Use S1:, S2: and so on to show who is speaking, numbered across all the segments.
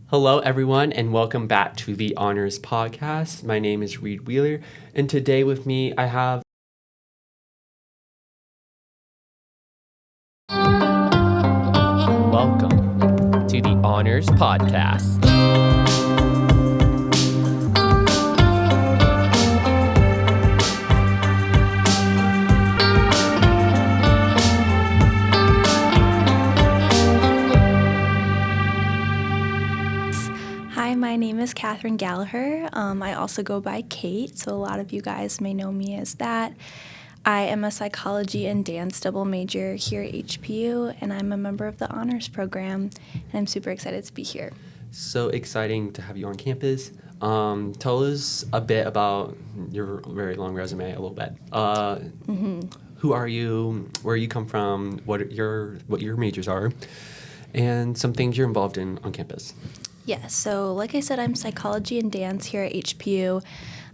S1: Hello, everyone, and welcome back to the Honors Podcast. My name is Reed Wheeler, and today with me I have
S2: Welcome to the Honors Podcast.
S3: Hi, my name is Catherine Gallagher. I also go by Cate, so a lot of you guys may know me as that. I am a psychology and dance double major here at HPU, and I'm a member of the honors program, and I'm super excited to be here.
S1: So exciting to have you on campus. Tell us a bit about your very long resume, a little bit. Who are you? Where you come from? What your majors are, and some things you're involved in on campus.
S3: Yeah, so like I said, I'm psychology and dance here at HPU.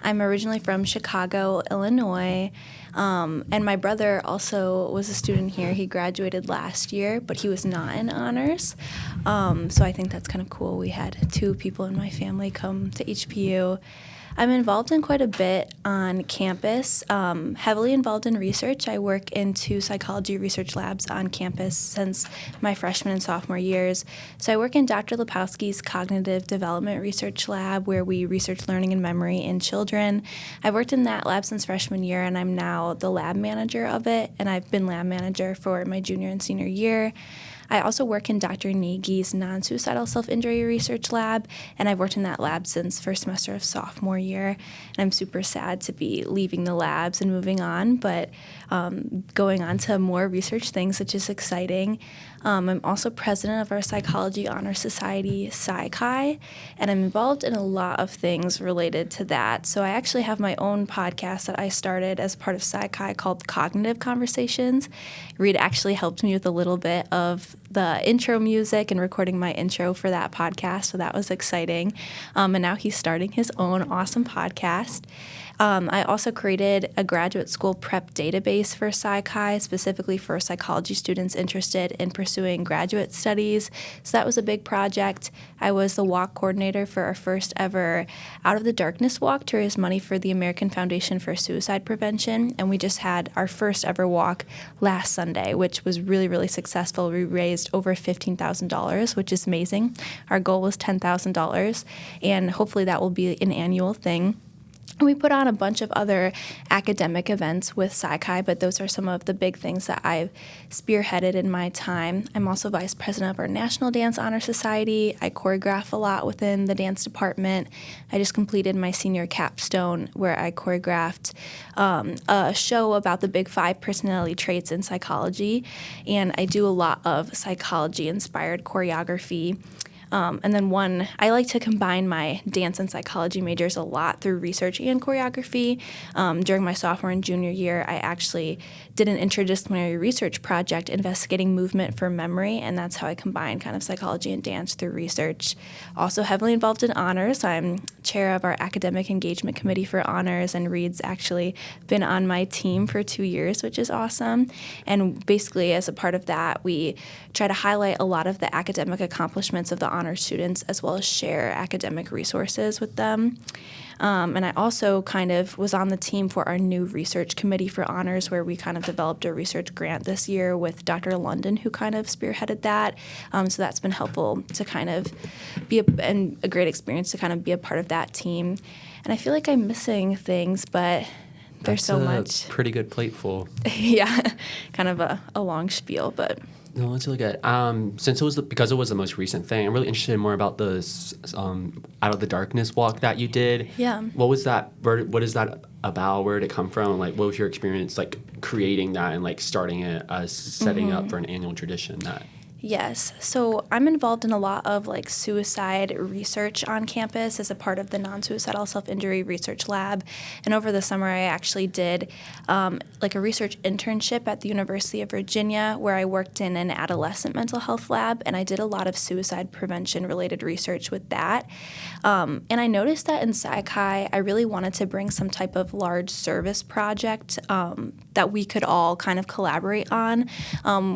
S3: I'm originally from Chicago, Illinois, and my brother also was a student here. He graduated last year, but he was not in honors. So I think that's kind of cool. We had two people in my family come to HPU. I'm involved in quite a bit on campus, heavily involved in research. I work in 2 psychology research labs on campus since my freshman and sophomore years. So I work in Dr. Lepowski's cognitive development research lab, where we research learning and memory in children. I've worked in that lab since freshman year, and I'm now the lab manager of it, and I've been lab manager for my junior and senior year. I also work in Dr. Nagy's non-suicidal self-injury research lab, and I've worked in that lab since first semester of sophomore year. And I'm super sad to be leaving the labs and moving on, but going on to more research things, which is exciting. I'm also president of our Psychology Honor Society, Psychi, and I'm involved in a lot of things related to that. So I actually have my own podcast that I started as part of Psychi called Cognitive Conversations. Reed actually helped me with a little bit of the intro music and recording my intro for that podcast, so that was exciting. And now he's starting his own awesome podcast. I also created a graduate school prep database for Psychi, specifically for psychology students interested in pursuing graduate studies. So that was a big project. I was the walk coordinator for our first ever Out of the Darkness walk to raise money for the American Foundation for Suicide Prevention. And we just had our first ever walk last Sunday, which was really, really successful. We raised over $15,000, which is amazing. Our goal was $10,000, and hopefully that will be an annual thing. We put on a bunch of other academic events with Psychi, but those are some of the big things that I've spearheaded in my time. I'm also vice president of our National Dance Honor Society. I choreograph a lot within the dance department. I just completed my senior capstone where I choreographed a show about the big 5 personality traits in psychology, and I do a lot of psychology-inspired choreography. And then I like to combine my dance and psychology majors a lot through research and choreography. During my sophomore and junior year, I actually did an interdisciplinary research project investigating movement for memory, and that's how I combine kind of psychology and dance through research. Also heavily involved in honors. I'm chair of our academic engagement committee for honors, and Reed's actually been on my team for 2 years, which is awesome. And basically, as a part of that, we try to highlight a lot of the academic accomplishments of the honor students, as well as share academic resources with them. And I also kind of was on the team for our new research committee for honors, where we kind of developed a research grant this year with Dr. London, who kind of spearheaded that. So that's been helpful to kind of and a great experience to kind of be a part of that team. And I feel like I'm missing things, but there's so much.
S1: That's a pretty good plate full.
S3: Yeah, kind of a long spiel, but...
S1: No, that's really good. Since because it was the most recent thing, I'm really interested in more about the Out of the Darkness walk that you did.
S3: Yeah.
S1: What was that? What is that about? Where did it come from? Like, what was your experience like creating that and like starting it as setting up for an annual tradition?
S3: Yes. So I'm involved in a lot of like suicide research on campus as a part of the non-suicidal self-injury research lab. And over the summer, I actually did like a research internship at the University of Virginia, where I worked in an adolescent mental health lab, and I did a lot of suicide prevention related research with that. And I noticed that in Psychi, I really wanted to bring some type of large service project that we could all kind of collaborate on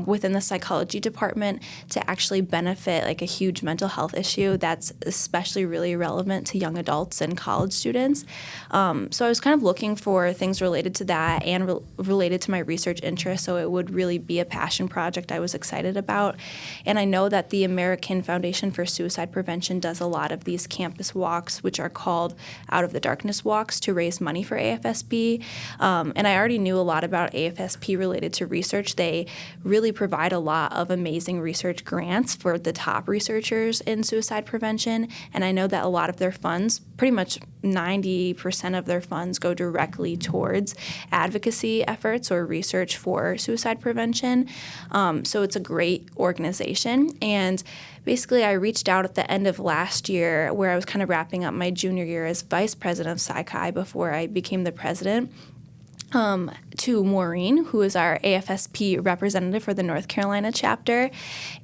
S3: within the psychology department prevalent to actually benefit like a huge mental health issue that's especially really relevant to young adults and college students. So I was kind of looking for things related to that and related to my research interests, so it would really be a passion project I was excited about. And I know that the American Foundation for Suicide Prevention does a lot of these campus walks, which are called Out of the Darkness walks, to raise money for AFSP. And I already knew a lot about AFSP related to research. They really provide a lot of amazing research grants for the top researchers in suicide prevention. And I know that a lot of their funds, pretty much 90% of their funds, go directly towards advocacy efforts or research for suicide prevention. So it's a great organization. And basically, I reached out at the end of last year, where I was kind of wrapping up my junior year as vice president of Psi-Chi before I became the president, to Maureen, who is our AFSP representative for the North Carolina chapter.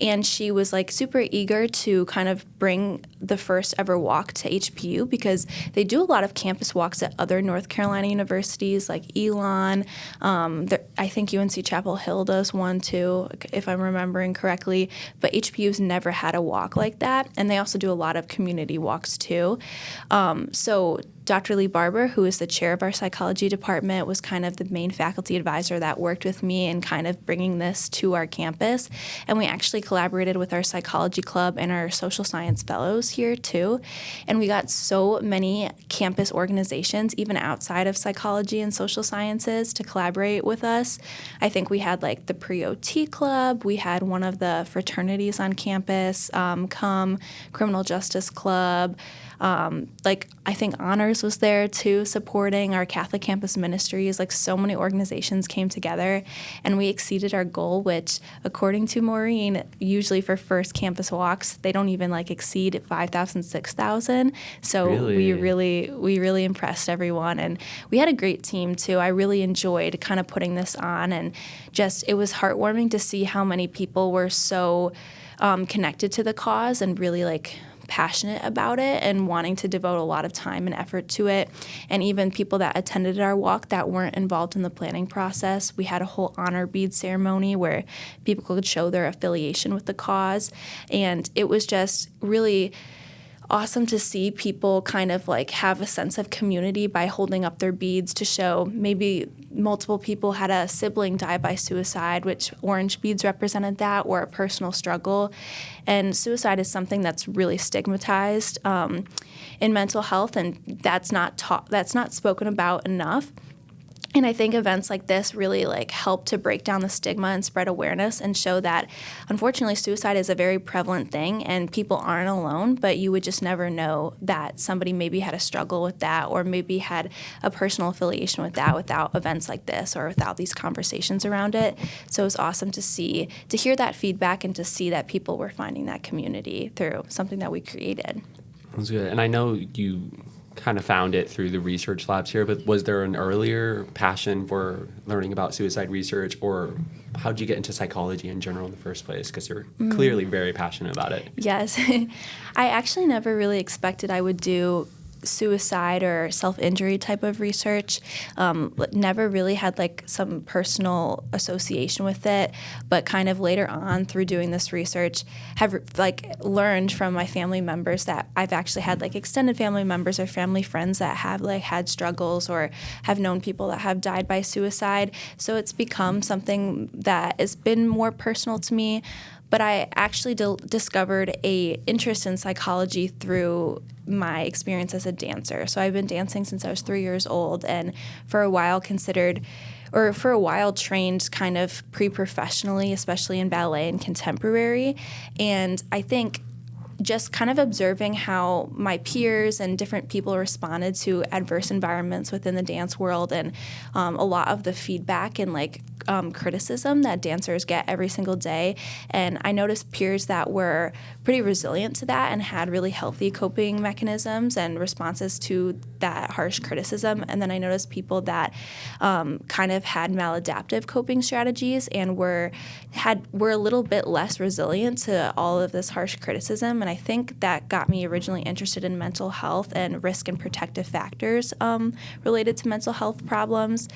S3: And she was like super eager to kind of bring the first ever walk to HPU, because they do a lot of campus walks at other North Carolina universities like Elon. I think UNC Chapel Hill does one too, if I'm remembering correctly. But HPU's never had a walk like that. And they also do a lot of community walks too. So Dr. Lee Barber, who is the chair of our psychology department, was kind of the main faculty advisor that worked with me in kind of bringing this to our campus. And we actually collaborated with our psychology club and our social science fellows here too. And we got so many campus organizations, even outside of psychology and social sciences, to collaborate with us. I think we had like the Pre-OT Club, we had one of the fraternities on campus come, Criminal Justice Club. I think Honors was there too, supporting our Catholic campus ministries. Like, so many organizations came together, and we exceeded our goal, which, according to Maureen, usually for first campus walks, they don't even like exceed 5,000, 6,000. So
S1: Really?
S3: we really impressed everyone, and we had a great team too. I really enjoyed kind of putting this on, and just it was heartwarming to see how many people were so connected to the cause and really like passionate about it and wanting to devote a lot of time and effort to it. And even people that attended our walk that weren't involved in the planning process, we had a whole honor bead ceremony where people could show their affiliation with the cause. And it was just really awesome to see people kind of like have a sense of community by holding up their beads to show maybe multiple people had a sibling die by suicide, which orange beads represented that, or a personal struggle. And suicide is something that's really stigmatized in mental health, and that's not spoken about enough. And I think events like this really like help to break down the stigma and spread awareness and show that, unfortunately, suicide is a very prevalent thing and people aren't alone, but you would just never know that somebody maybe had a struggle with that or maybe had a personal affiliation with that without events like this or without these conversations around it. So it was awesome to hear that feedback and to see that people were finding that community through something that we created.
S1: That's good. And I know you kind of found it through the research labs here, but was there an earlier passion for learning about suicide research, or how did you get into psychology in general in the first place? Because you're clearly very passionate about it.
S3: Yes. I actually never really expected I would do suicide or self-injury type of research. Never really had like some personal association with it, but kind of later on through doing this research have like learned from my family members that I've actually had like extended family members or family friends that have like had struggles or have known people that have died by suicide. So it's become something that has been more personal to me. But I actually discovered a interest in psychology through my experience as a dancer. So I've been dancing since I was 3 years old, and for a while trained kind of pre-professionally, especially in ballet and contemporary. And I think just kind of observing how my peers and different people responded to adverse environments within the dance world, and a lot of the feedback and like criticism that dancers get every single day. And I noticed peers that were pretty resilient to that and had really healthy coping mechanisms and responses to that harsh criticism. And then I noticed people that kind of had maladaptive coping strategies and were a little bit less resilient to all of this harsh criticism. And I think that got me originally interested in mental health and risk and protective factors related to mental health problems.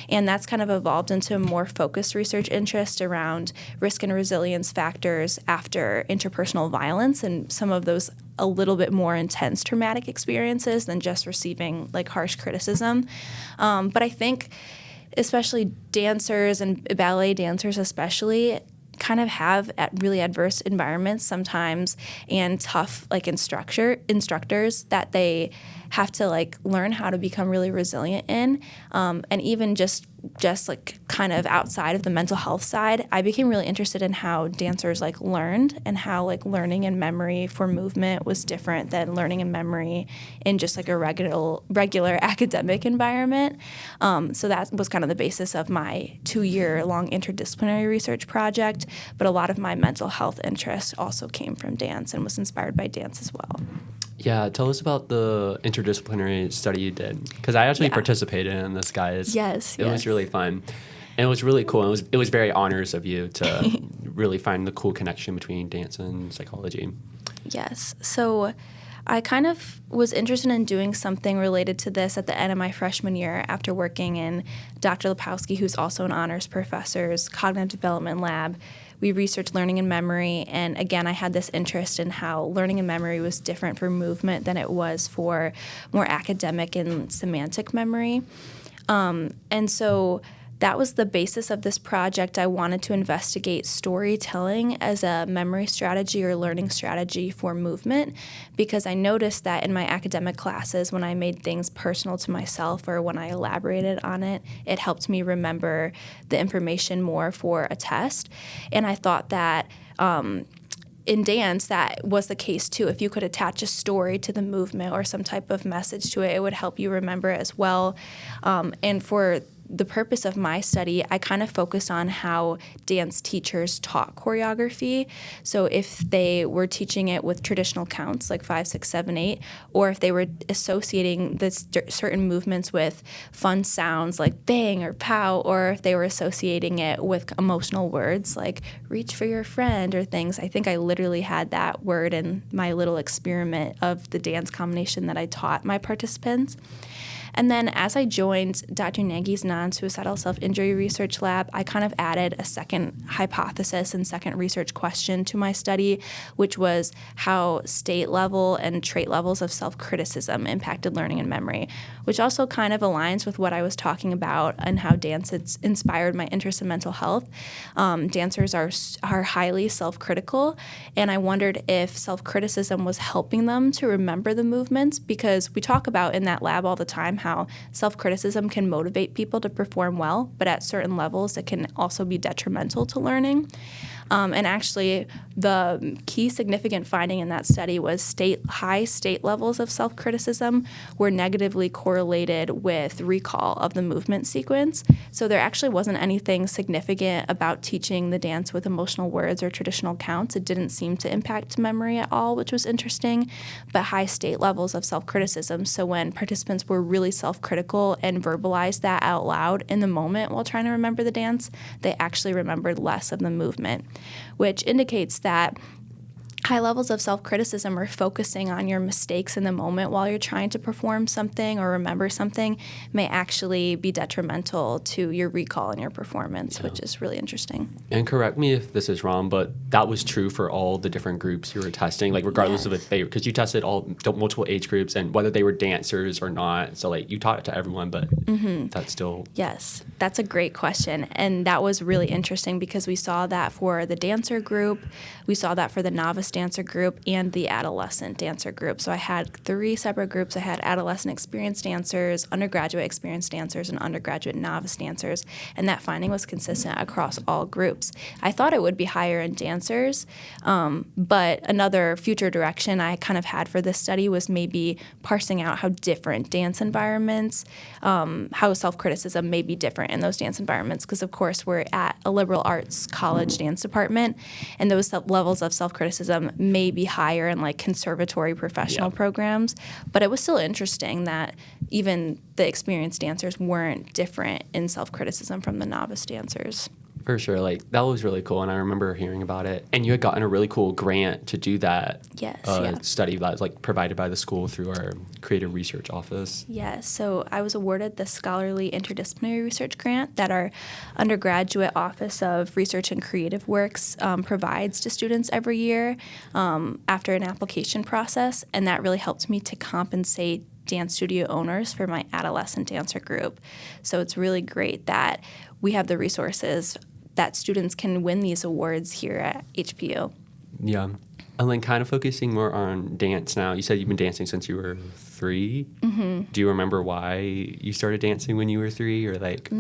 S3: And that's kind of evolved into a more focused research interest around risk and resilience factors after interpersonal violence and some of those a little bit more intense traumatic experiences than just receiving like harsh criticism. But I think especially dancers and ballet dancers especially kind of have really adverse environments sometimes and tough like instructors that they have to like learn how to become really resilient in. And even just like kind of outside of the mental health side, I became really interested in how dancers like learned and how like learning and memory for movement was different than learning and memory in just like a regular academic environment. So that was kind of the basis of my 2-year-long interdisciplinary research project. But a lot of my mental health interest also came from dance and was inspired by dance as well.
S1: Yeah, tell us about the interdisciplinary study you did, because I actually participated in this, guys.
S3: Yes,
S1: It was really fun. And it was really cool. It was very honors of you to really find the cool connection between dance and psychology.
S3: Yes. So I kind of was interested in doing something related to this at the end of my freshman year after working in Dr. Lepowski, who's also an honors professor's cognitive development lab. We researched learning and memory, and again, I had this interest in how learning and memory was different for movement than it was for more academic and semantic memory. And so that was the basis of this project. I wanted to investigate storytelling as a memory strategy or learning strategy for movement, because I noticed that in my academic classes, when I made things personal to myself or when I elaborated on it, it helped me remember the information more for a test. And I thought that in dance, that was the case too. If you could attach a story to the movement or some type of message to it, it would help you remember it as well. And for the purpose of my study, I kind of focused on how dance teachers taught choreography. So if they were teaching it with traditional counts like 5, 6, 7, 8, or if they were associating this certain movements with fun sounds like bang or pow, or if they were associating it with emotional words like reach for your friend or things. I think I literally had that word in my little experiment of the dance combination that I taught my participants. And then as I joined Dr. Nagy's non-suicidal self-injury research lab, I kind of added a second hypothesis and second research question to my study, which was how state level and trait levels of self-criticism impacted learning and memory, which also kind of aligns with what I was talking about and how dance has inspired my interest in mental health. Dancers are highly self-critical, and I wondered if self-criticism was helping them to remember the movements, because we talk about in that lab all the time how self-criticism can motivate people to perform well, but at certain levels it can also be detrimental to learning. And actually, the key significant finding in that study was high state levels of self-criticism were negatively correlated with recall of the movement sequence. So there actually wasn't anything significant about teaching the dance with emotional words or traditional counts. It didn't seem to impact memory at all, which was interesting, but high state levels of self-criticism. So when participants were really self-critical and verbalized that out loud in the moment while trying to remember the dance, they actually remembered less of the movement, which indicates that high levels of self-criticism or focusing on your mistakes in the moment while you're trying to perform something or remember something may actually be detrimental to your recall and your performance, which is really interesting.
S1: And correct me if this is wrong, but that was true for all the different groups you were testing, like regardless of if they, because you tested multiple age groups and whether they were dancers or not. So like you taught it to everyone, but that's still.
S3: Yes, that's a great question. And that was really interesting because we saw that for the dancer group, we saw that for the novice dancer group and the adolescent dancer group. So I had 3 separate groups. I had adolescent experienced dancers, undergraduate experienced dancers, and undergraduate novice dancers. And that finding was consistent across all groups. I thought it would be higher in dancers, but another future direction I kind of had for this study was maybe parsing out how different dance environments, how self-criticism may be different in those dance environments. Because of course we're at a liberal arts college dance department, and those levels of self-criticism may be higher in like conservatory professional programs, but it was still interesting that even the experienced dancers weren't different in self-criticism from the novice dancers.
S1: For sure. Like, that was really cool. And I remember hearing about it. And you had gotten a really cool grant to do that study that was, like, provided by the school through our creative research office.
S3: Yes. So I was awarded the Scholarly Interdisciplinary Research Grant that our undergraduate Office of Research and Creative Works provides to students every year after an application process. And that really helped me to compensate dance studio owners for my adolescent dancer group. So it's really great that we have the resources that students can win these awards here at HPU.
S1: Yeah. And then kind of focusing more on dance now. You said you've been dancing since you were 3. Mm-hmm. Do you remember why you started dancing when you were 3? Or like?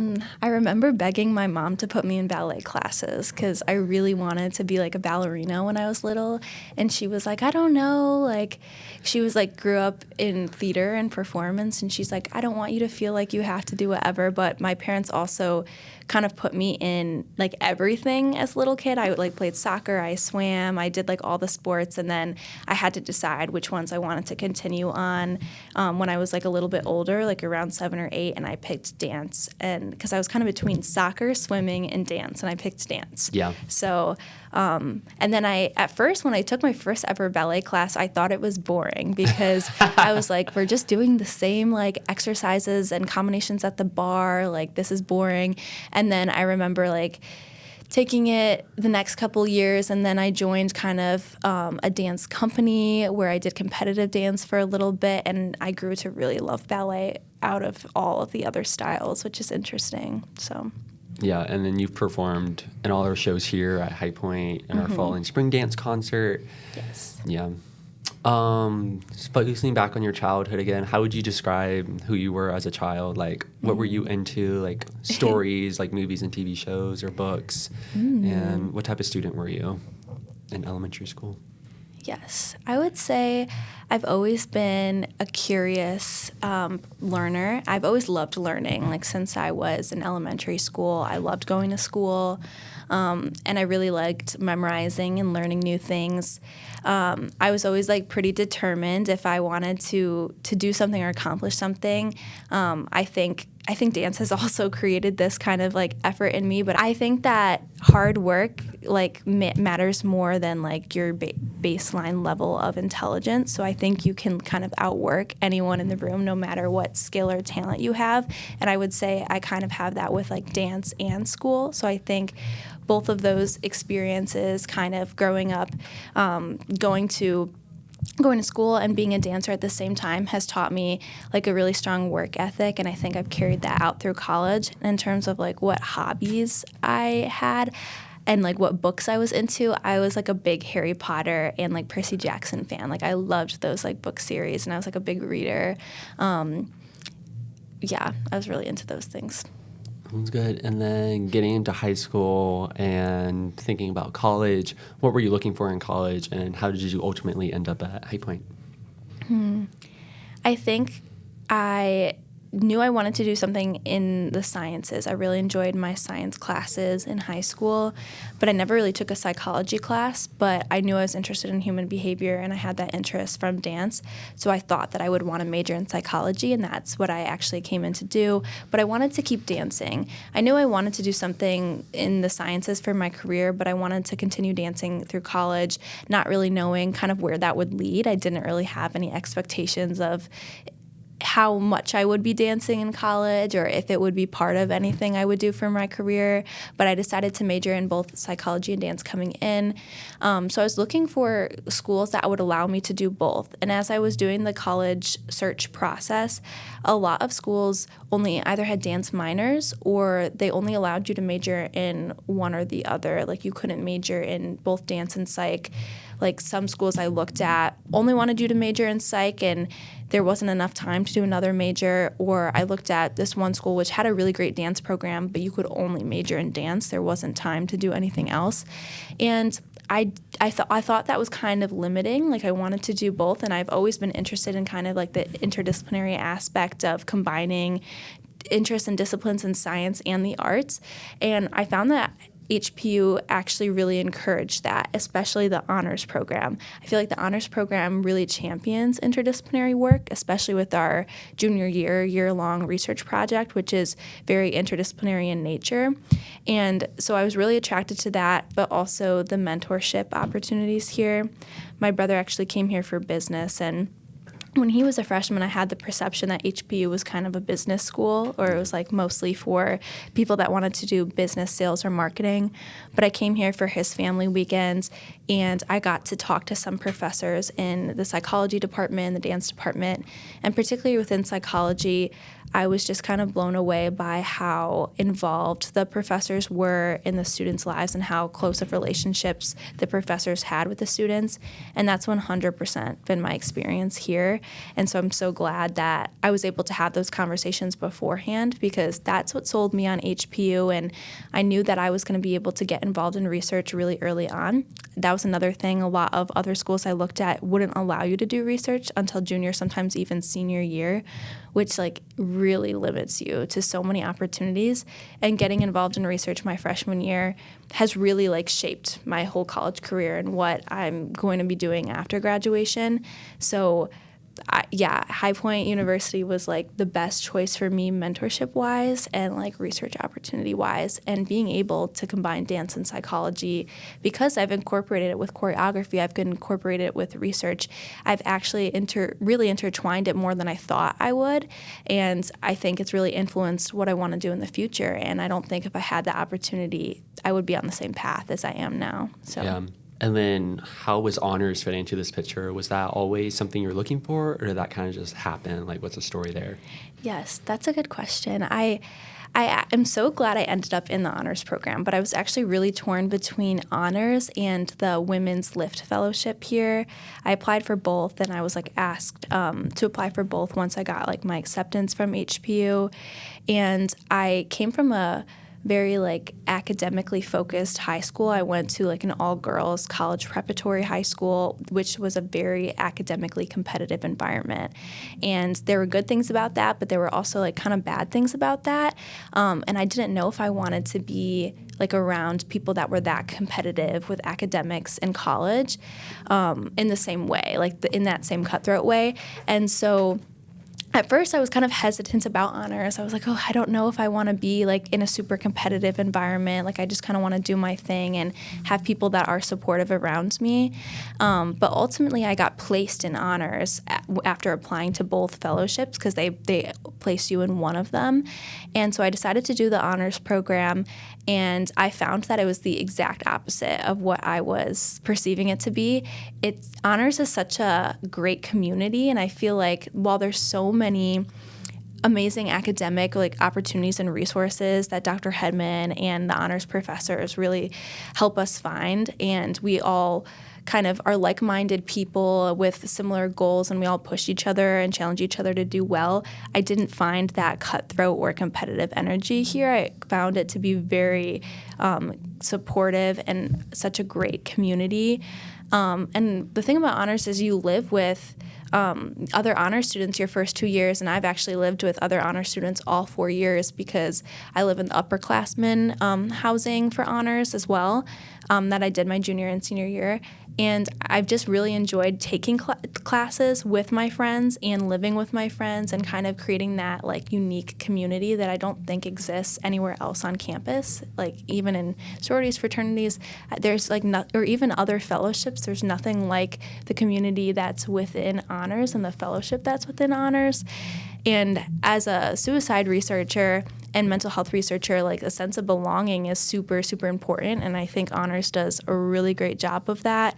S3: I remember begging my mom to put me in ballet classes because I really wanted to be like a ballerina when I was little. And she was like, I don't know. Like, she was like, grew up in theater and performance. And she's like, I don't want you to feel like you have to do whatever. But my parents also kind of put me in like everything as a little kid. I like played soccer, I swam, I did like all the sports, and then I had to decide which ones I wanted to continue on when I was like a little bit older, like around 7 or 8, and I picked dance, and because I was kind of between soccer, swimming, and dance, and I picked dance.
S1: Yeah.
S3: So and then at first when I took my first ever ballet class, I thought it was boring because I was like, we're just doing the same like exercises and combinations at the bar, like this is boring. And then I remember like taking it the next couple years, and then I joined kind of a dance company where I did competitive dance for a little bit, and I grew to really love ballet out of all of the other styles, which is interesting. So.
S1: Yeah, and then you've performed in all our shows here at High Point and our fall and spring dance concert.
S3: Yes.
S1: Yeah. Focusing back on your childhood again, how would you describe who you were as a child? Like, what were you into? Like, stories, like movies and TV shows or books? And what type of student were you in elementary school?
S3: Yes, I would say I've always been a curious learner. I've always loved learning. Like since I was in elementary school, I loved going to school, and I really liked memorizing and learning new things. I was always like pretty determined if I wanted to do something or accomplish something. I think dance has also created this kind of like effort in me, but I think that hard work like matters more than like your baseline level of intelligence. So I think you can kind of outwork anyone in the room no matter what skill or talent you have. And I would say I kind of have that with like dance and school. So I think both of those experiences kind of growing up, going to school and being a dancer at the same time has taught me like a really strong work ethic, and I think I've carried that out through college in terms of like what hobbies I had and like what books I was into. I was like a big Harry Potter and like Percy Jackson fan. Like I loved those like book series, and I was like a big reader. Yeah, I was really into those things.
S1: Sounds good. And then getting into high school and thinking about college, what were you looking for in college, and how did you ultimately end up at High Point?
S3: I think I knew I wanted to do something in the sciences. I really enjoyed my science classes in high school, but I never really took a psychology class, but I knew I was interested in human behavior, and I had that interest from dance, so I thought that I would want to major in psychology, and that's what I actually came in to do, but I wanted to keep dancing. I knew I wanted to do something in the sciences for my career, but I wanted to continue dancing through college, not really knowing kind of where that would lead. I didn't really have any expectations of how much I would be dancing in college or if it would be part of anything I would do for my career, but I decided to major in both psychology and dance coming in. So I was looking for schools that would allow me to do both. And as I was doing the college search process, a lot of schools only either had dance minors or they only allowed you to major in one or the other. Like you couldn't major in both dance and psych. Like some schools I looked at only wanted you to major in psych and there wasn't enough time to do another major, or I looked at this one school which had a really great dance program, but you could only major in dance. There wasn't time to do anything else. And I thought that was kind of limiting. Like I wanted to do both, and I've always been interested in kind of like the interdisciplinary aspect of combining interest and disciplines in science and the arts. And I found that HPU actually really encouraged that, especially the honors program. I feel like the honors program really champions interdisciplinary work, especially with our junior year-long research project, which is very interdisciplinary in nature. And so I was really attracted to that, but also the mentorship opportunities here. My brother actually came here for business, and when he was a freshman, I had the perception that HPU was kind of a business school, or it was like mostly for people that wanted to do business, sales, or marketing. But I came here for his family weekends, and I got to talk to some professors in the psychology department, the dance department, and particularly within psychology, I was just kind of blown away by how involved the professors were in the students' lives and how close of relationships the professors had with the students. And that's 100% been my experience here. And so I'm so glad that I was able to have those conversations beforehand, because that's what sold me on HPU. And I knew that I was going to be able to get involved in research really early on. That was another thing. A lot of other schools I looked at wouldn't allow you to do research until junior, sometimes even senior year, which really limits you to so many opportunities. And getting involved in research my freshman year has really shaped my whole college career and what I'm going to be doing after graduation. So High Point University was the best choice for me mentorship-wise and research opportunity-wise, and being able to combine dance and psychology, because I've incorporated it with choreography, I've incorporated it with research. I've actually really intertwined it more than I thought I would, and I think it's really influenced what I want to do in the future, and I don't think if I had the opportunity, I would be on the same path as I am now. So.
S1: Yeah. And then how was honors fit into this picture? Was that always something you were looking for, or did that kind of just happen? What's the story there?
S3: Yes, that's a good question. I am so glad I ended up in the honors program, but I was actually really torn between honors and the Women's Lift Fellowship here. I applied for both, and I was asked to apply for both once I got my acceptance from HPU. And I came from a very academically focused high school. I went to an all-girls college preparatory high school, which was a very academically competitive environment. And there were good things about that, but there were also kind of bad things about that. And I didn't know if I wanted to be around people that were that competitive with academics in college in the same way, in that same cutthroat way. And so at first, I was kind of hesitant about honors. I was I don't know if I want to be in a super competitive environment. I just kind of want to do my thing and have people that are supportive around me. But ultimately, I got placed in honors after applying to both fellowships, because they place you in one of them. And so I decided to do the honors program, and I found that it was the exact opposite of what I was perceiving it to be. Honors is such a great community, and I feel while there's so many amazing academic opportunities and resources that Dr. Hedman and the honors professors really help us find, and we all kind of are like-minded people with similar goals, and we all push each other and challenge each other to do well. I didn't find that cutthroat or competitive energy here. I found it to be very supportive and such a great community. And the thing about honors is you live with other honor students your first 2 years, and I've actually lived with other honor students all 4 years, because I live in the upperclassmen housing for honors as well, that I did my junior and senior year. And I've just really enjoyed taking classes with my friends and living with my friends and kind of creating that unique community that I don't think exists anywhere else on campus. Even in sororities, fraternities, there's or even other fellowships, there's nothing like the community that's within honors and the fellowship that's within honors. And as a suicide researcher and mental health researcher, a sense of belonging is super, super important. And I think honors does a really great job of that.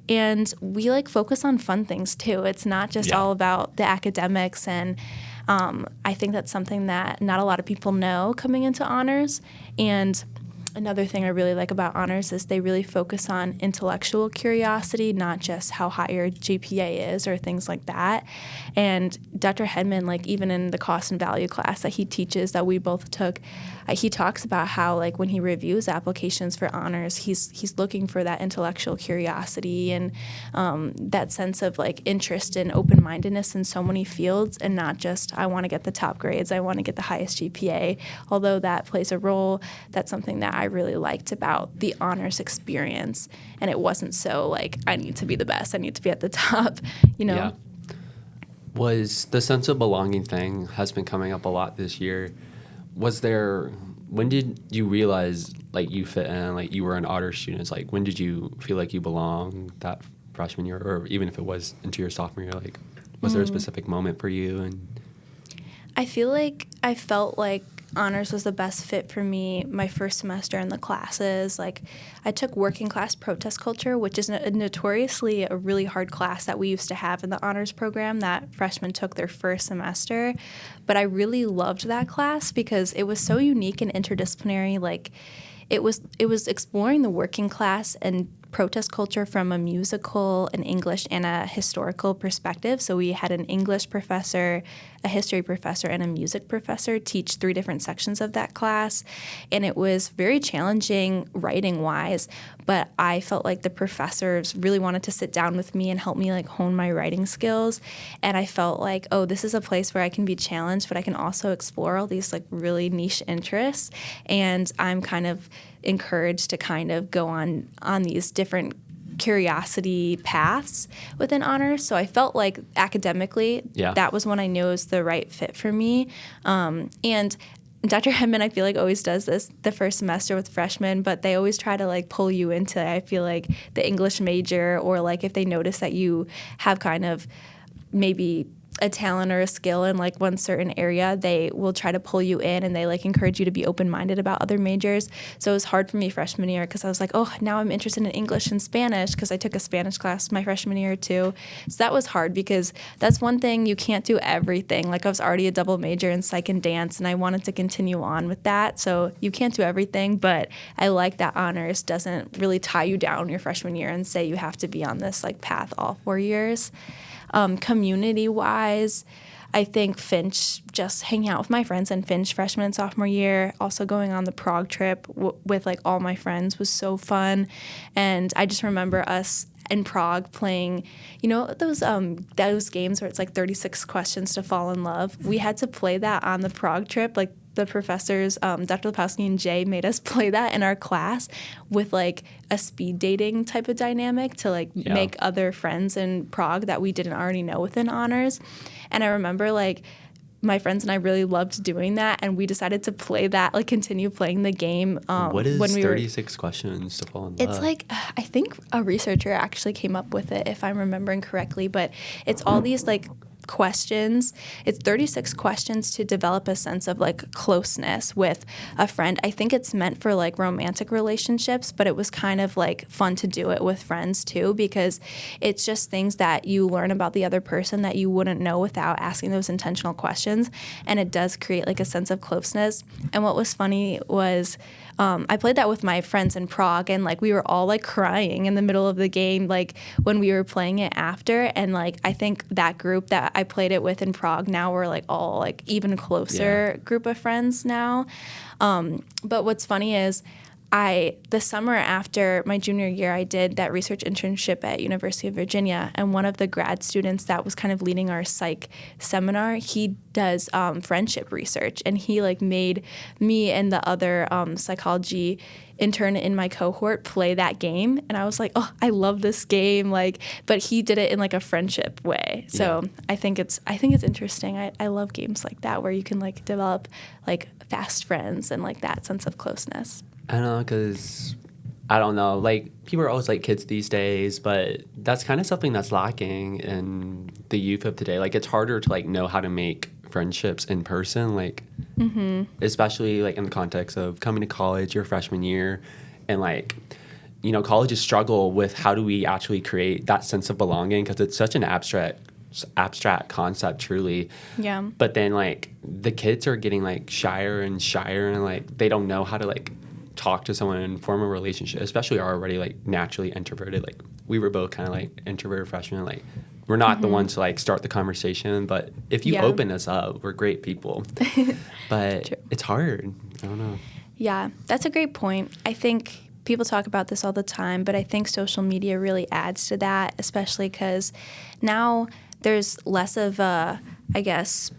S3: And we focus on fun things too. It's not just all about the academics. And I think that's something that not a lot of people know coming into honors. And another thing I really like about honors is they really focus on intellectual curiosity, not just how high your GPA is or things like that. And Dr. Hedman, even in the cost and value class that he teaches that we both took, he talks about how when he reviews applications for honors, he's looking for that intellectual curiosity and that sense of interest and open-mindedness in so many fields, and not just I want to get the top grades, I want to get the highest GPA. Although that plays a role, that's something that I I really liked about the honors experience. And it wasn't so like, I need to be the best, I need to be at the top, you know?
S1: Yeah. Was the sense of belonging thing has been coming up a lot this year. When did you realize like you fit in, like you were an honor student? Like when did you feel like you belonged that freshman year, or even if it was into your sophomore year, like was there a specific moment for you? And
S3: I feel like I felt like honors was the best fit for me my first semester in the classes. Like I took working class protest culture, which is notoriously a really hard class that we used to have in the honors program that freshmen took their first semester. But I really loved that class because it was so unique and interdisciplinary. Like it was exploring the working class and protest culture from a musical, an English, and a historical perspective. So we had an English professor, a history professor, and a music professor teach 3 different sections of that class. And it was very challenging writing-wise, but I felt like the professors really wanted to sit down with me and help me like hone my writing skills. And I felt like, oh, this is a place where I can be challenged, but I can also explore all these like really niche interests. And I'm kind of encouraged to kind of go on these different curiosity paths within honors. So I felt like academically, that was when I knew it was the right fit for me. And Dr. Hedman, I feel like, always does this the first semester with freshmen, but they always try to like pull you into, I feel like, the English major, or like if they notice that you have kind of maybe a talent or a skill in like one certain area, they will try to pull you in, and they like encourage you to be open-minded about other majors. So it was hard for me freshman year because I was like, oh, now I'm interested in English and Spanish because I took a Spanish class my freshman year too. So that was hard because that's one thing, you can't do everything. Like I was already a double major in psych and dance, and I wanted to continue on with that. So you can't do everything, but I like that honors doesn't really tie you down your freshman year and say you have to be on this like path all 4 years. Community-wise, I think Finch, just hanging out with my friends in Finch freshman and sophomore year, also going on the Prague trip with like all my friends was so fun. And I just remember us in Prague playing, you know, those games where it's like 36 questions to fall in love. We had to play that on the Prague trip. Like the professors, Dr. Lepowski and Jay, made us play that in our class with like a speed dating type of dynamic to like make other friends in Prague that we didn't already know within honors. And I remember like my friends and I really loved doing that, and we decided to play that, like continue playing the game.
S1: What is
S3: when
S1: 36 questions to fall in love?
S3: It's like, I think a researcher actually came up with it, if I'm remembering correctly, but it's all these like questions. It's 36 questions to develop a sense of like closeness with a friend. I think it's meant for like romantic relationships, but it was kind of like fun to do it with friends too, because it's just things that you learn about the other person that you wouldn't know without asking those intentional questions. And it does create like a sense of closeness. And what was funny was I played that with my friends in Prague, and like we were all like crying in the middle of the game, like when we were playing it after. And like I think that group that I played it with in Prague, now we're like all like even closer group of friends now. But what's funny is the summer after my junior year, I did that research internship at University of Virginia, and one of the grad students that was kind of leading our psych seminar, he does friendship research, and he like made me and the other psychology intern in my cohort play that game, and I was like, oh, I love this game, like, but he did it in like a friendship way. So I think it's interesting. I love games like that where you can like develop like fast friends and like that sense of closeness.
S1: I don't know, because I don't know, like people are always like kids these days, but that's kind of something that's lacking in the youth of today. Like it's harder to like know how to make friendships in person, like especially like in the context of coming to college your freshman year, and like, you know, colleges struggle with how do we actually create that sense of belonging, because it's such an abstract concept, truly.
S3: Yeah.
S1: But then like the kids are getting like shyer and shyer, and like they don't know how to like talk to someone and form a relationship, especially are already like naturally introverted. Like we were both kind of like introverted freshmen, like we're not the ones to like start the conversation, but if you open us up, we're great people. But
S3: True.
S1: it's hard. I don't know.
S3: Yeah, that's a great point. I think people talk about this all the time, but I think social media really adds to that, especially because now there's less of a, I guess,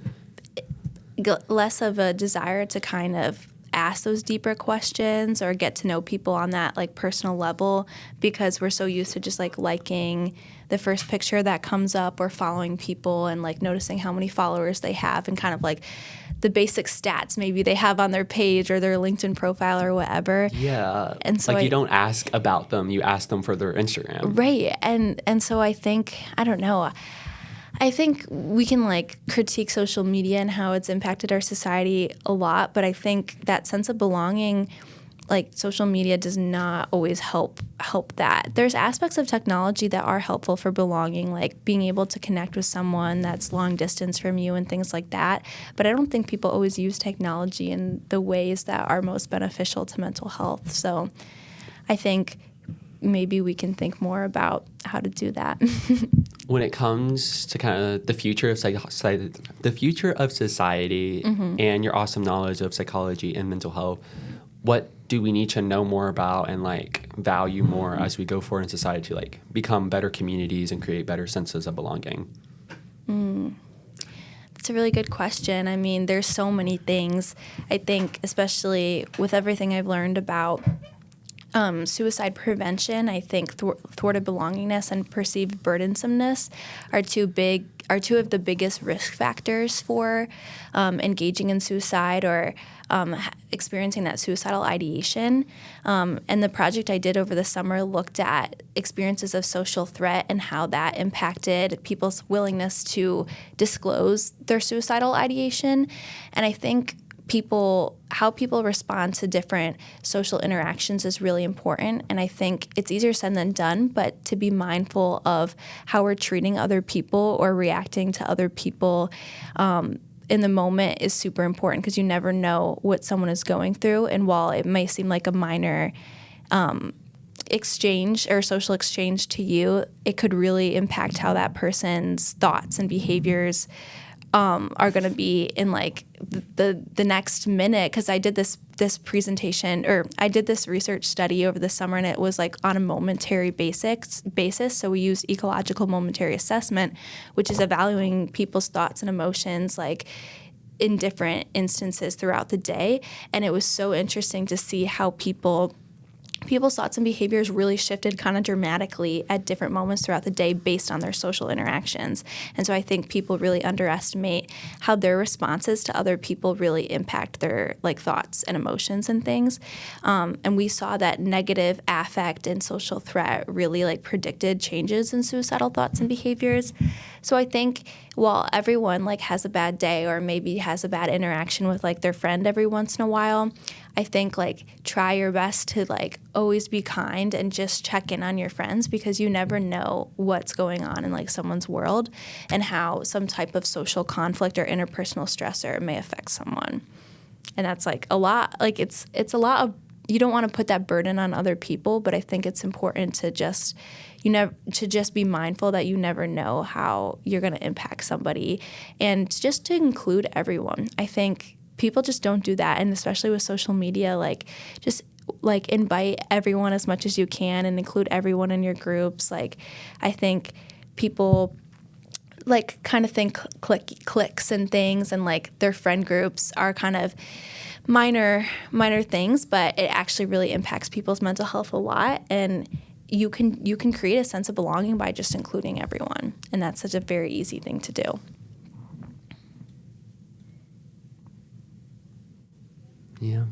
S3: less of a desire to kind of ask those deeper questions or get to know people on that like personal level, because we're so used to just like liking the first picture that comes up or following people and like noticing how many followers they have and kind of like the basic stats maybe they have on their page or their LinkedIn profile or whatever.
S1: Yeah.
S3: And so
S1: like you don't ask about them, you ask them for their Instagram.
S3: Right. And so I think, I don't know, I think we can like critique social media and how it's impacted our society a lot, but I think that sense of belonging, like social media does not always help that. There's aspects of technology that are helpful for belonging, like being able to connect with someone that's long distance from you and things like that. But I don't think people always use technology in the ways that are most beneficial to mental health. So I think maybe we can think more about how to do that.
S1: When it comes to kind of the future of society and your awesome knowledge of psychology and mental health, what do we need to know more about and like value more as we go forward in society to like become better communities and create better senses of belonging?
S3: That's a really good question. I mean, there's so many things. I think especially with everything I've learned about suicide prevention, I think thwarted belongingness and perceived burdensomeness are two of the biggest risk factors for engaging in suicide or experiencing that suicidal ideation. And the project I did over the summer looked at experiences of social threat and how that impacted people's willingness to disclose their suicidal ideation. And I think how people respond to different social interactions is really important. And I think it's easier said than done, but to be mindful of how we're treating other people or reacting to other people in the moment is super important, because you never know what someone is going through. And while it may seem like a minor exchange or social exchange to you, it could really impact how that person's thoughts and behaviors are going to be in like the next minute. Because I did this presentation, or I did this research study over the summer, and it was like on a momentary basis. So we use ecological momentary assessment, which is evaluating people's thoughts and emotions like in different instances throughout the day. And it was so interesting to see how people's thoughts and behaviors really shifted kind of dramatically at different moments throughout the day based on their social interactions. And so I think people really underestimate how their responses to other people really impact their like thoughts and emotions and things. And we saw that negative affect and social threat really like predicted changes in suicidal thoughts and behaviors. So I think while everyone like has a bad day or maybe has a bad interaction with like their friend every once in a while, I think like try your best to like always be kind and just check in on your friends, because you never know what's going on in like someone's world and how some type of social conflict or interpersonal stressor may affect someone. And that's like a lot, like it's a lot of, you don't want to put that burden on other people, but I think it's important to just be mindful that you never know how you're going to impact somebody, and just to include everyone. I think people just don't do that, and especially with social media, like just like invite everyone as much as you can and include everyone in your groups. Like I think people like kind of think cliques and things, and like their friend groups are kind of minor things, but it actually really impacts people's mental health a lot. And you can create a sense of belonging by just including everyone, and that's such a very easy thing to do.
S1: Yeah.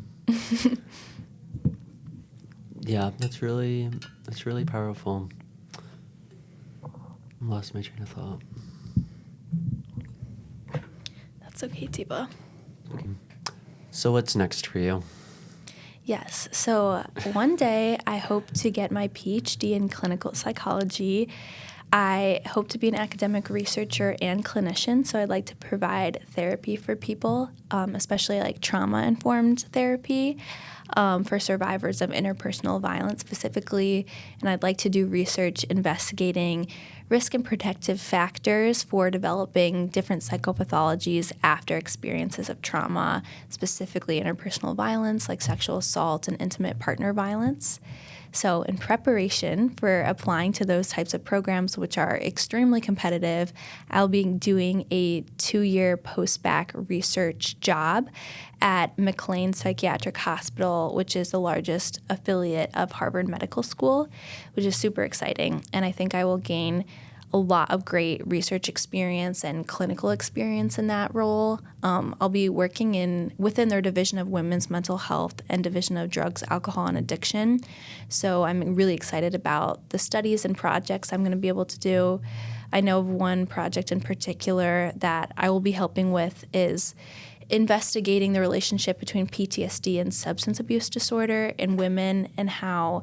S1: Yeah, that's really powerful. I lost my train of thought.
S3: That's okay, Tiba.
S1: Okay. So what's next for you?
S3: Yes. So one day I hope to get my PhD in clinical psychology. I hope to be an academic researcher and clinician, so I'd like to provide therapy for people, especially like trauma-informed therapy for survivors of interpersonal violence specifically. And I'd like to do research investigating risk and protective factors for developing different psychopathologies after experiences of trauma, specifically interpersonal violence like sexual assault and intimate partner violence. So in preparation for applying to those types of programs, which are extremely competitive, I'll be doing a 2-year post-bac research job at McLean Psychiatric Hospital, which is the largest affiliate of Harvard Medical School, which is super exciting. And I think I will gain a lot of great research experience and clinical experience in that role. I'll be working within their division of women's mental health and division of drugs, alcohol, and addiction. So I'm really excited about the studies and projects I'm going to be able to do. I know of one project in particular that I will be helping with is investigating the relationship between PTSD and substance abuse disorder in women and how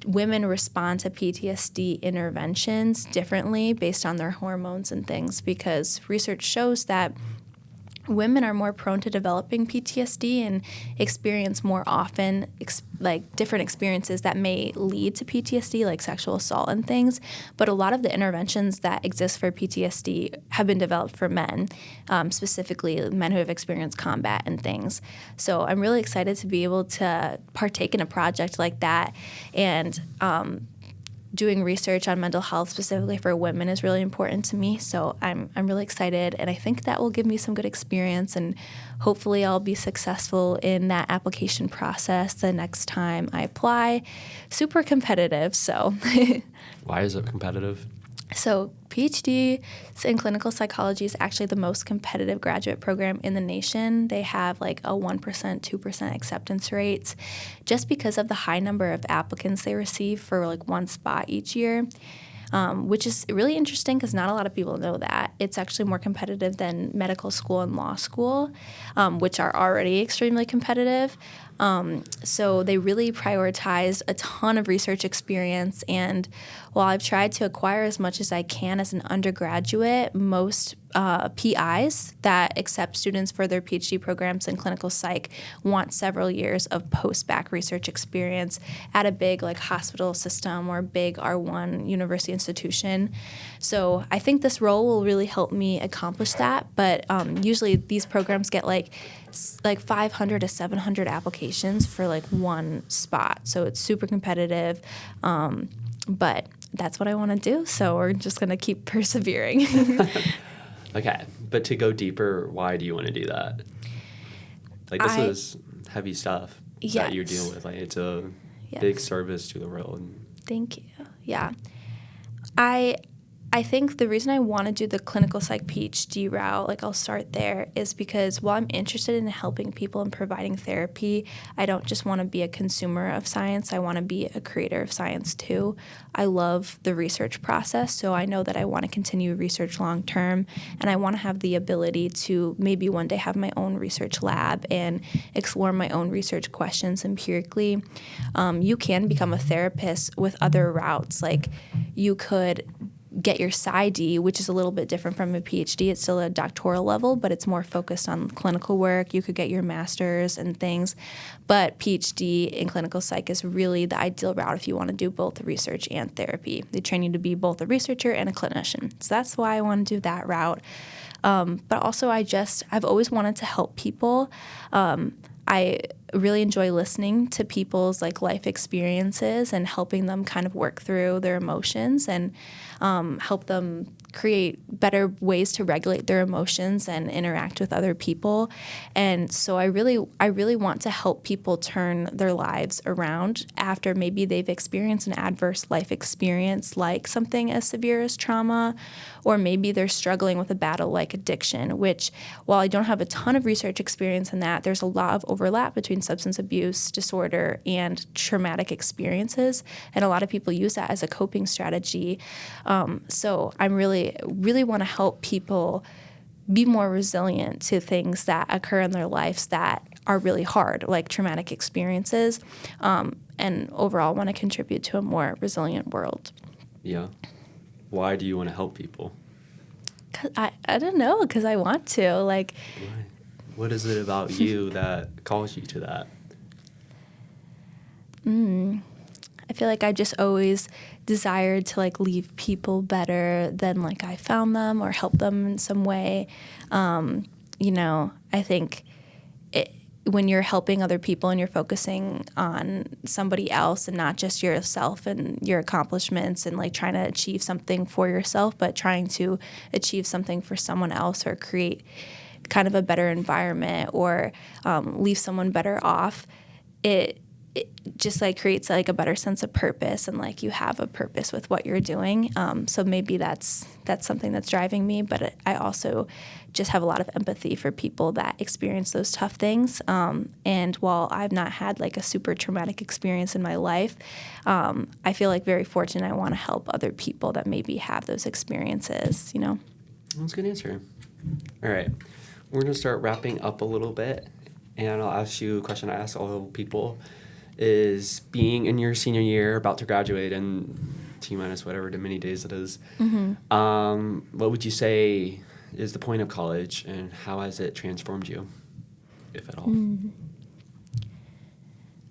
S3: women respond to PTSD interventions differently based on their hormones and things, because research shows that women are more prone to developing PTSD and experience more often different experiences that may lead to PTSD, like sexual assault and things. But a lot of the interventions that exist for PTSD have been developed for men, specifically men who have experienced combat and things. So I'm really excited to be able to partake in a project like that, and doing research on mental health specifically for women is really important to me. So I'm really excited, and I think that will give me some good experience, and hopefully I'll be successful in that application process the next time I apply. Super competitive, so.
S1: Why is it competitive?
S3: So PhD in clinical psychology is actually the most competitive graduate program in the nation. They have like a 1%, 2% acceptance rates just because of the high number of applicants they receive for like one spot each year, which is really interesting because not a lot of people know that. It's actually more competitive than medical school and law school, which are already extremely competitive. So they really prioritized a ton of research experience, and while I've tried to acquire as much as I can as an undergraduate, most PIs that accept students for their PhD programs in clinical psych want several years of post-bac research experience at a big like hospital system or big R1 university institution. So I think this role will really help me accomplish that, but usually these programs get like 500 to 700 applications for like one spot. So it's super competitive, but that's what I want to do. So we're just going to keep persevering.
S1: Okay, but to go deeper, why do you want to do that? Like this is heavy stuff that you're dealing with. Like it's a big service to the world.
S3: Thank you. Yeah. I think the reason I want to do the clinical psych PhD route, like I'll start there, is because while I'm interested in helping people and providing therapy, I don't just want to be a consumer of science. I want to be a creator of science too. I love the research process, so I know that I want to continue research long term, and I want to have the ability to maybe one day have my own research lab and explore my own research questions empirically. You can become a therapist with other routes. Like you could get your PsyD, which is a little bit different from a PhD. It's still a doctoral level, but it's more focused on clinical work. You could get your master's and things. But PhD in clinical psych is really the ideal route if you want to do both research and therapy. They train you to be both a researcher and a clinician. So that's why I want to do that route. But also I've always wanted to help people. I really enjoy listening to people's like life experiences and helping them kind of work through their emotions and help them create better ways to regulate their emotions and interact with other people. And so I really want to help people turn their lives around after maybe they've experienced an adverse life experience like something as severe as trauma, or maybe they're struggling with a battle like addiction, which while I don't have a ton of research experience in that, there's a lot of overlap between substance abuse disorder and traumatic experiences. And a lot of people use that as a coping strategy. So I'm really want to help people be more resilient to things that occur in their lives that are really hard, like traumatic experiences, and overall want to contribute to a more resilient world.
S1: Yeah. Why do you want to help people?
S3: 'Cause I don't know, because I want to. Like,
S1: Why? What is it about you that calls you to that?
S3: I feel like I just always desired to like leave people better than like I found them or help them in some way. I think when you're helping other people and you're focusing on somebody else and not just yourself and your accomplishments and like trying to achieve something for yourself, but trying to achieve something for someone else or create kind of a better environment or leave someone better off, it just like creates like a better sense of purpose and like you have a purpose with what you're doing. So maybe that's something that's driving me, but I also just have a lot of empathy for people that experience those tough things. And while I've not had like a super traumatic experience in my life, I feel like very fortunate. I want to help other people that maybe have those experiences, you know?
S1: That's a good answer. All right. We're going to start wrapping up a little bit, and I'll ask you a question I ask all people. Is being in your senior year, about to graduate in T-minus whatever many days it is, what would you say is the point of college, and how has it transformed you, if at all?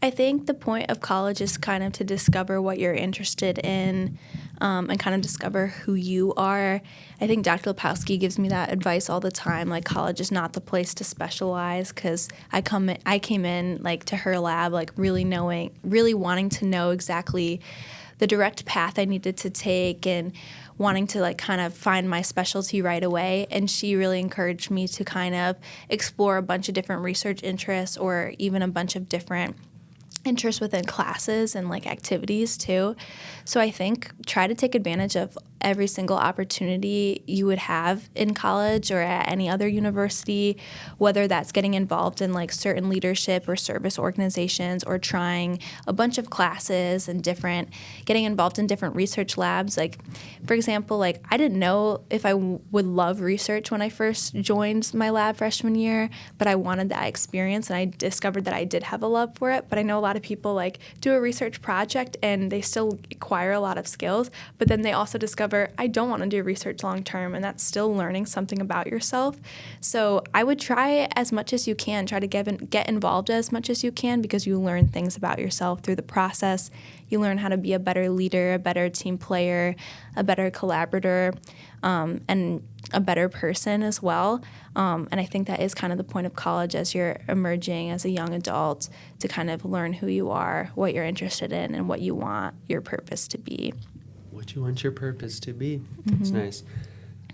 S3: I think the point of college is kind of to discover what you're interested in and kind of discover who you are. I think Dr. Lepowski gives me that advice all the time, like college is not the place to specialize, because I came in like to her lab like really wanting to know exactly the direct path I needed to take and wanting to like kind of find my specialty right away. And she really encouraged me to kind of explore a bunch of different research interests or even a bunch of different interests within classes and like activities too. So I think try to take advantage of every single opportunity you would have in college or at any other university, whether that's getting involved in like certain leadership or service organizations or trying a bunch of classes and getting involved in different research labs. Like, for example, like I didn't know if I would love research when I first joined my lab freshman year, but I wanted that experience and I discovered that I did have a love for it. But I know a lot of people like do a research project and they still acquire a lot of skills, but then they also discover I don't want to do research long term, and that's still learning something about yourself. So I would try as much as you can, try to get involved as much as you can, because you learn things about yourself through the process. You learn how to be a better leader, a better team player, a better collaborator, and a better person as well. And I think that is kind of the point of college as you're emerging as a young adult, to kind of learn who you are, what you're interested in, and what you want your purpose to be.
S1: What you want your purpose to be. That's nice.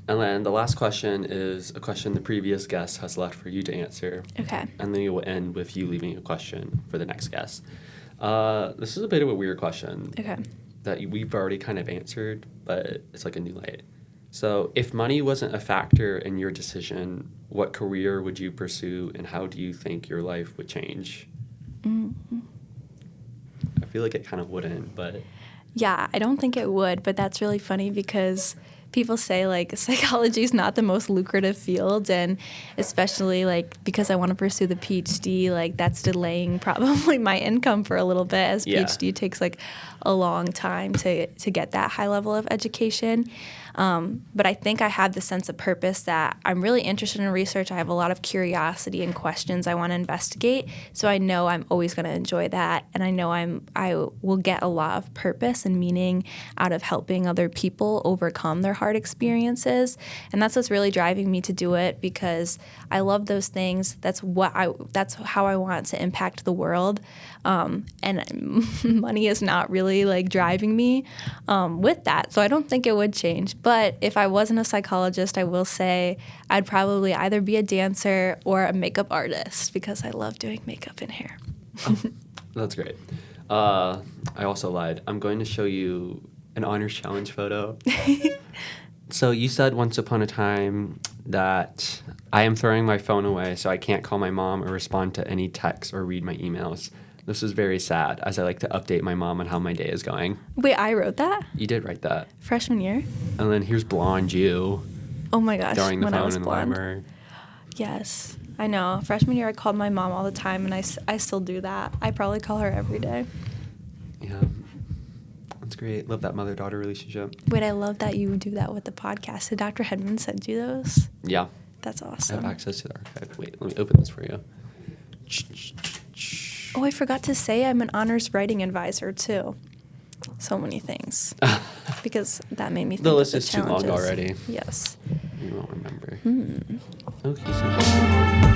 S1: And then the last question is a question the previous guest has left for you to answer.
S3: Okay.
S1: And then you will end with you leaving a question for the next guest. This is a bit of a weird question.
S3: Okay.
S1: That we've already kind of answered, but it's like a new light. So if money wasn't a factor in your decision, what career would you pursue, and how do you think your life would change? I feel like it kind of wouldn't, but...
S3: Yeah, I don't think it would, but that's really funny because people say like psychology is not the most lucrative field, and especially like because I want to pursue the PhD, like that's delaying probably my income for a little bit, as PhD takes like a long time to get that high level of education. But I think I have the sense of purpose that I'm really interested in research. I have a lot of curiosity and questions I want to investigate. So I know I'm always going to enjoy that. And I know I will get a lot of purpose and meaning out of helping other people overcome their hard experiences. And that's what's really driving me to do it, because I love those things. That's how I want to impact the world. And money is not really like driving me with that. So I don't think it would change. But if I wasn't a psychologist, I will say I'd probably either be a dancer or a makeup artist, because I love doing makeup and hair.
S1: That's great. I also lied. I'm going to show you an honors challenge photo. So you said once upon a time that I am throwing my phone away so I can't call my mom or respond to any texts or read my emails. This is very sad, as I like to update my mom on how my day is going.
S3: Wait, I wrote that?
S1: You did write that.
S3: Freshman year?
S1: And then here's blonde you.
S3: Oh my gosh,
S1: throwing the
S3: when I
S1: phone
S3: was
S1: in the
S3: blonde.
S1: library.
S3: Yes, I know. Freshman year, I called my mom all the time, and I still do that. I probably call her every day.
S1: Yeah. That's great. Love that mother-daughter relationship.
S3: Wait, I love that you do that with the podcast. Did Dr. Hedman send you those?
S1: Yeah.
S3: That's
S1: I
S3: awesome.
S1: have access to the archive. Wait, let me open this for you.
S3: Oh, I forgot to say I'm an honors writing advisor, too. So many things. Because that made me think
S1: The
S3: of
S1: list
S3: the
S1: is too long
S3: challenges.
S1: already.
S3: Yes.
S1: You won't remember. Okay, so